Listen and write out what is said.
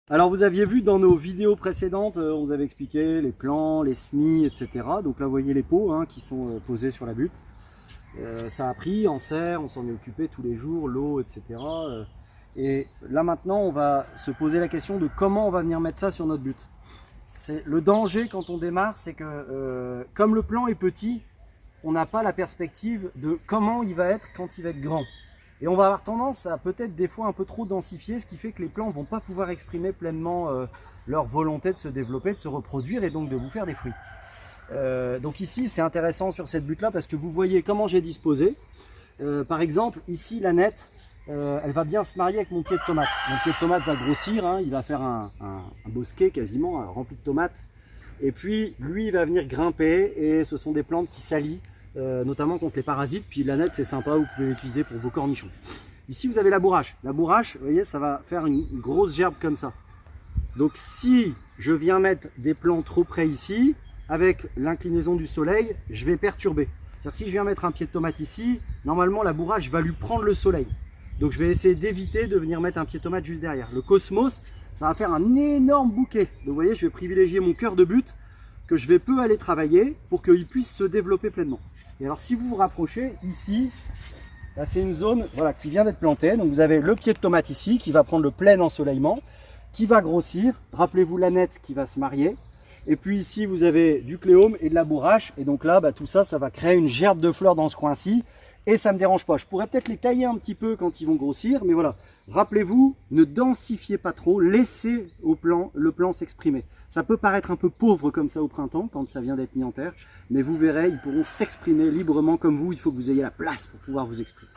Alors vous aviez vu dans nos vidéos précédentes, on vous avait expliqué les plants, les semis, etc. Donc là vous voyez les pots qui sont posés sur la butte. Ça a pris en serre, on s'en est occupé tous les jours, l'eau, etc. Et là maintenant on va se poser la question de comment on va venir mettre ça sur notre butte. Le danger quand on démarre, c'est que comme le plant est petit, on n'a pas la perspective de comment il va être quand il va être grand. Et on va avoir tendance à peut-être des fois un peu trop densifier, ce qui fait que les plants ne vont pas pouvoir exprimer pleinement leur volonté de se développer, de se reproduire et donc de vous faire des fruits. Donc ici c'est intéressant sur cette butte là parce que vous voyez comment j'ai disposé. Par exemple ici la nette, elle va bien se marier avec mon pied de tomate. Mon pied de tomate va grossir, hein, il va faire un bosquet quasiment rempli de tomates. Et puis lui il va venir grimper et ce sont des plantes qui s'allient. Notamment contre les parasites, puis la nette c'est sympa, vous pouvez l'utiliser pour vos cornichons. Ici vous avez la bourrache. La bourrache, vous voyez, ça va faire une grosse gerbe comme ça. Donc si je viens mettre des plants trop près ici, avec l'inclinaison du soleil, je vais perturber. C'est-à-dire si je viens mettre un pied de tomate ici, normalement la bourrache va lui prendre le soleil. Donc je vais essayer d'éviter de venir mettre un pied de tomate juste derrière. Le cosmos, ça va faire un énorme bouquet. Donc vous voyez, je vais privilégier mon cœur de butte que je vais peu aller travailler pour qu'il puisse se développer pleinement. Et alors si vous vous rapprochez, ici, c'est une zone voilà, qui vient d'être plantée. Donc vous avez le pied de tomate ici qui va prendre le plein ensoleillement, qui va grossir. Rappelez-vous la nette qui va se marier. Et puis ici vous avez du cléome et de la bourrache. Et donc là, tout ça, ça va créer une gerbe de fleurs dans ce coin-ci. Et ça ne me dérange pas. Je pourrais peut-être les tailler un petit peu quand ils vont grossir. Mais voilà, rappelez-vous, ne densifiez pas trop. Laissez le plan s'exprimer. Ça peut paraître un peu pauvre comme ça au printemps, quand ça vient d'être mis en terre. Mais vous verrez, ils pourront s'exprimer librement comme vous. Il faut que vous ayez la place pour pouvoir vous exprimer.